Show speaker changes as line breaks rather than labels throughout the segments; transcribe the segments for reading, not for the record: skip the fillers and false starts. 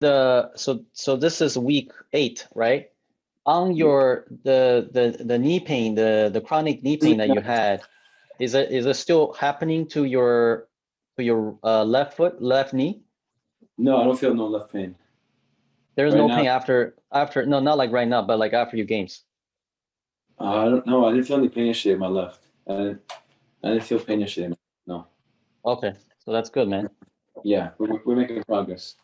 so this is week 8, right? On your the knee pain, the chronic knee pain that you had, is it still happening to your left foot, left knee?
No, I don't feel no left pain.
There's
Right
no
now?
pain after no, not like right now, but like after your games.
I don't know. I didn't feel any pain yesterday in my left. I didn't feel pain yesterday. No.
Okay, so that's good, man.
Yeah, we're making progress.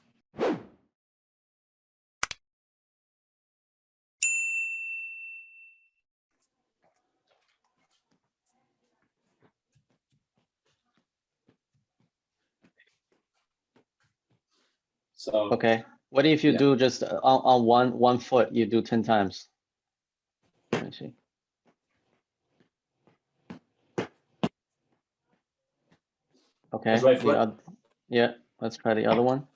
So
Okay, what if you
Yeah.
do just on one foot, you do 10 times? Let me see. Okay,
That's right foot.
Yeah, let's try the other one.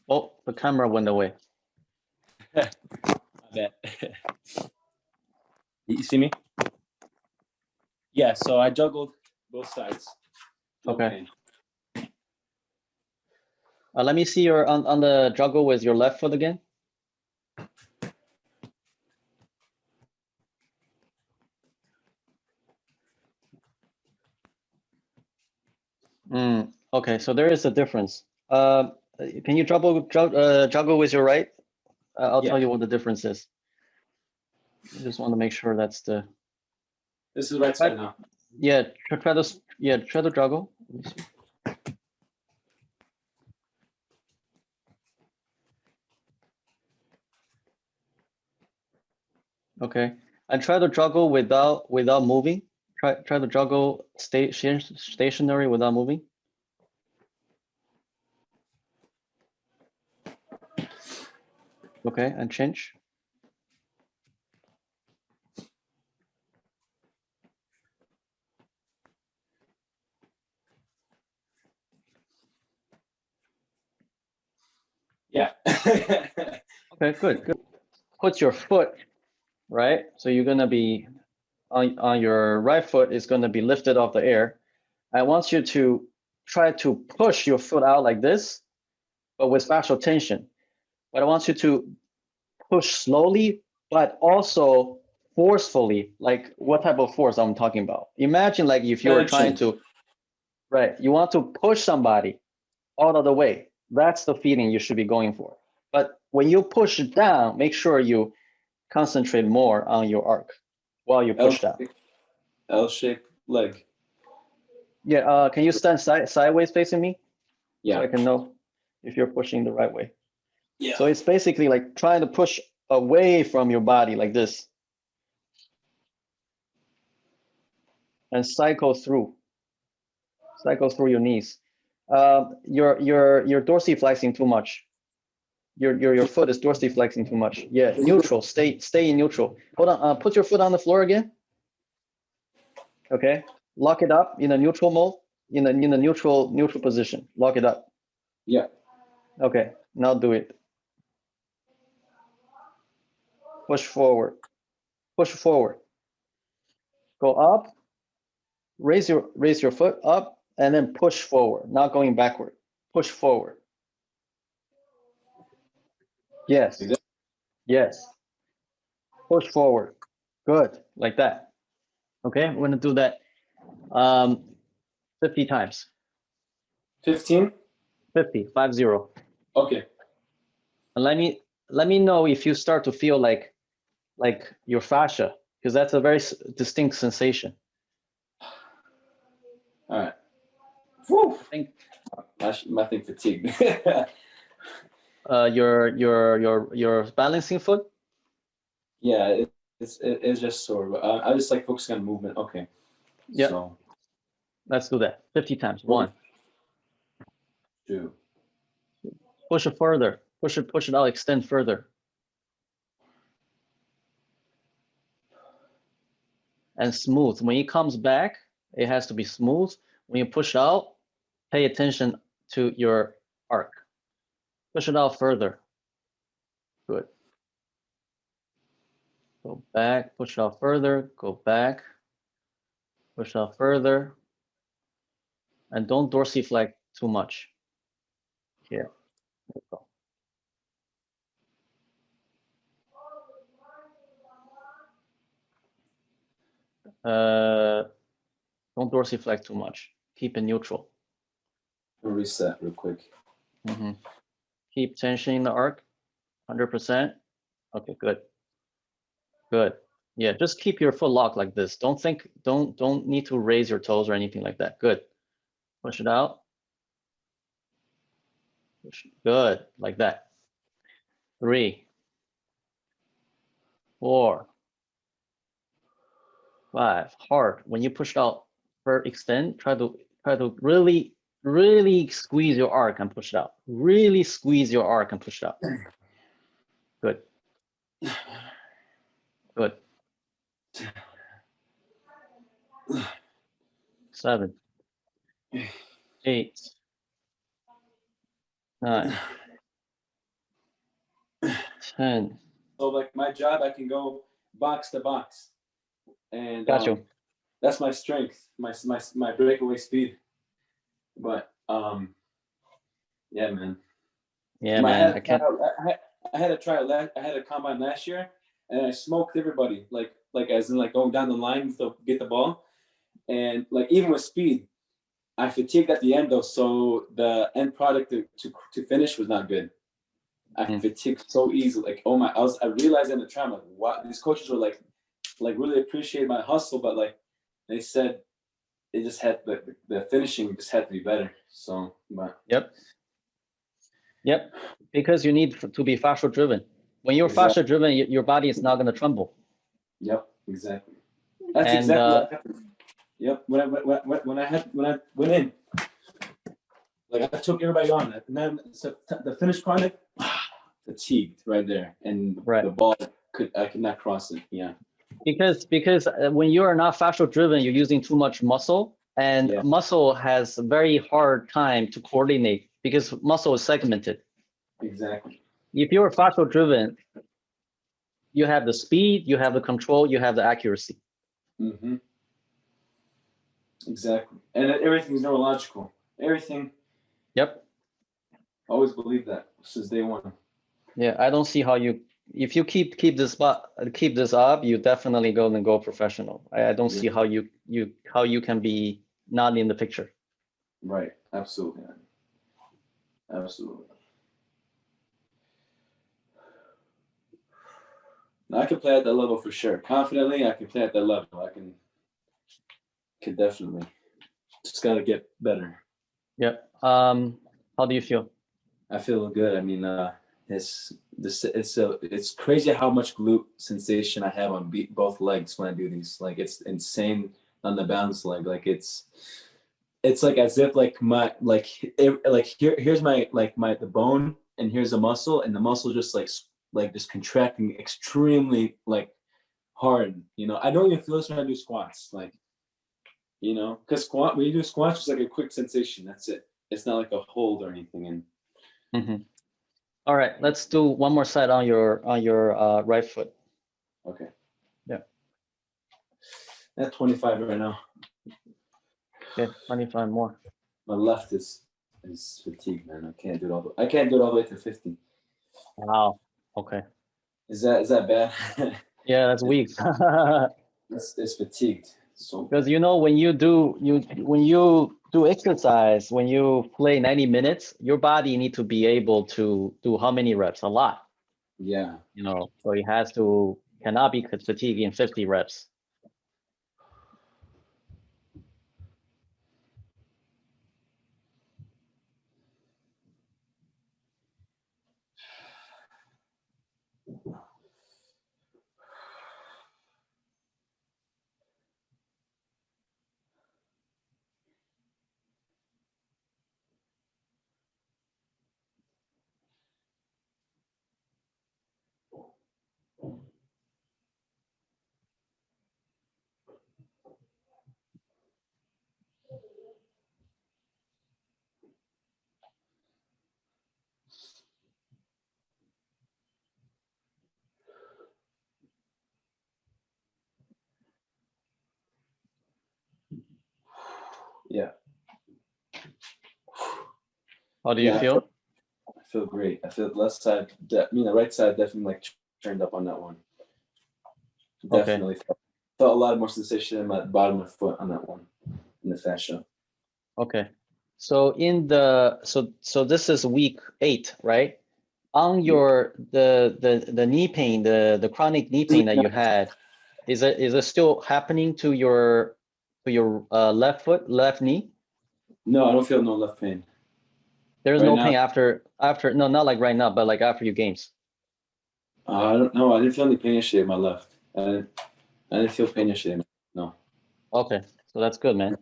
Oh, the camera went away.
I bet. You see me? Yeah, so I juggled both sides. No
Okay.
pain.
Let me see your on the juggle with your left foot again. Okay, so there is a difference. Can you juggle with your right? I'll
Yeah.
tell you what the difference is. I just want to make sure that's the.
This is right side now.
Yeah, try to juggle. Let me see. Okay, and try to juggle without moving. Try to juggle stationary without moving. Okay, and change.
Yeah.
Okay, good. Put your foot, right? So you're gonna be on your right foot is gonna be lifted off the air. I want you to try to push your foot out like this, but with fascial tension. But I want you to push slowly, but also forcefully. Like what type of force I'm talking about? Imagine like if you were trying to, right? You want to push somebody out of the way. That's the feeling you should be going for. But when you push it down, make sure you concentrate more on your arc while you push down.
L-shaped leg.
Yeah, can you stand sideways facing me?
Yeah.
So I can know if you're pushing the right way.
Yeah.
So it's basically like trying to push away from your body like this. And cycle through your knees. You're dorsiflexing too much. Your foot is dorsiflexing too much. Yeah, neutral. Stay in neutral. Hold on. Put your foot on the floor again. Okay. Lock it up in a neutral mode. In a neutral position. Lock it up.
Yeah.
Okay. Now do it. Push forward. Push forward. Go up. Raise your foot up and then push forward. Not going backward. Push forward. Yes. Yes. Push forward. Good. Like that. Okay. We're gonna do that 50 times.
15?
50.
Okay.
And let me know if you start to feel like your fascia, because that's a very distinct sensation.
All right. Whew. I think fatigued.
Your balancing foot.
Yeah, it's just sore. But I just like focusing on movement. Okay.
Yeah.
So
let's do that 50 times. 1,
2.
Push it further. Push it out. Extend further. And smooth. When it comes back, it has to be smooth. When you push out, pay attention to your arc. Push it out further. Good. Go back, push it out further, go back, push out further. And don't dorsiflex too much. here. Let's go. Don't dorsiflex too much. Keep it neutral.
I'll reset real quick.
Keep tension in the arc, 100%. Okay, good. Good. Yeah, just keep your foot locked like this. Don't need to raise your toes or anything like that. Good. Push it out. Good, like that. 3, 4, 5. Hard. When you push out for extend, try to really squeeze your arc and push it out. Really squeeze your arc and push it out. Good. Good. 7, 8, 9, 10.
So like my job, I can go box to box, and
Got you.
that's my strength, my breakaway speed. But yeah, man.
Yeah, man. I can't.
I had a combine last year, and I smoked everybody. Like as in like going down the line to get the ball, and like even with speed, I fatigued at the end though. So the end product to finish was not good. I fatigued so easily. Like I realized in the tram like what these coaches were like really appreciate my hustle, but like they said it just had the finishing just had to be better. So but
Yep. Because you need to be fascia driven. When you're fascia driven, your body is not going to tremble.
Yep, exactly. That's exactly what happened. Yep. When I went in, like I took everybody on it, and then the finished product, fatigued right there, and the ball I could not cross it. Yeah. Because
when you are not fascial driven, you're using too much muscle, and muscle has a very hard time to coordinate because muscle is segmented.
Exactly.
If you're fascial driven, you have the speed, you have the control, you have the accuracy.
Mm-hmm. Exactly. And everything's neurological. Everything.
Yep.
Always believe that since day one.
Yeah, I don't see how you, if you keep this up, you definitely go professional. I don't see how you can be not in the picture.
Right. Absolutely. Absolutely. Now, I can play at that level for sure. Confidently, I can play at that level. I can definitely. Just gotta get better.
Yep. How do you feel?
I feel good. I mean, it's crazy how much glute sensation I have on both legs when I do these. Like it's insane on the balance leg. Like it's like as if like my here's my the bone and here's the muscle, and the muscle just like just contracting extremely like hard. You know, I don't even feel this when I do squats. Like, you know, because when you do squats, it's like a quick sensation. That's it. It's not like a hold or anything. And
all right, let's do one more set on your right foot.
Okay.
Yeah.
At 25 right now.
Okay, 25 more.
My left is fatigued, man. I can't do it all the way to 50.
Wow. Okay.
Is that bad?
Yeah, that's weak.
It's fatigued. So
because you know when you do exercise, when you play 90 minutes, your body need to be able to do how many reps? A lot.
Yeah.
You know, so it cannot be fatigued in 50 reps.
Yeah.
How do you feel?
I feel great. I feel the left side, the right side definitely like turned up on that one.
Okay.
Definitely felt a lot more sensation in my bottom of my foot on that one, in the fascia.
Okay. So so this is week 8, right? On your the knee pain, the chronic knee pain that you had, is it still happening to your left foot, left knee?
No, I don't feel no left pain.
There is
Right
no
now,
pain after no, not like right now, but like after your games.
I don't know. I didn't feel any pain yesterday in my left. I didn't feel pain yesterday. No.
Okay, so that's good, man.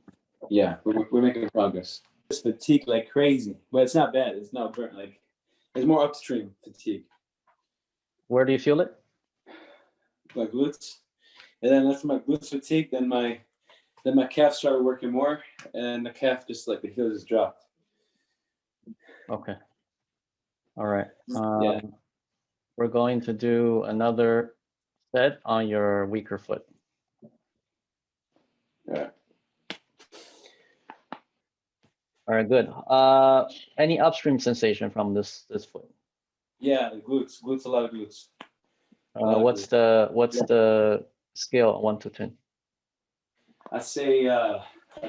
Yeah, we're making progress. It's fatigue like crazy, but it's not bad. It's not burnt. Like it's more upstream fatigue.
Where do you feel it?
My glutes, and then after my glutes fatigue, then my calf started working more, and the calf just like the heel just dropped.
Okay. All right.
Yeah.
We're going to do another set on your weaker foot.
All right.
All right, good. Any upstream sensation from this foot?
Yeah, the glutes. Glutes, a lot of glutes.
What's the scale 1 to 10?
I'd say a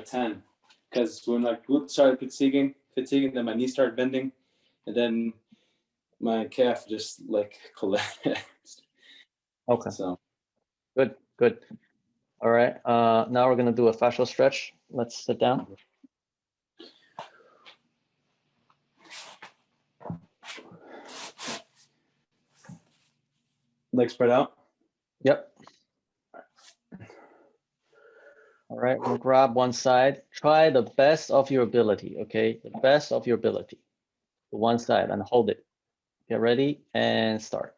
10, because when my glutes started fatiguing, then my knee started bending, and then my calf just like collapsed.
Okay.
So
Good, good. All right. Now we're gonna do a fascial stretch. Let's sit down.
legs spread out.
Yep. All right, we'll grab one side. Try the best of your ability, okay? The best of your ability. To one side and hold it. Get ready and start.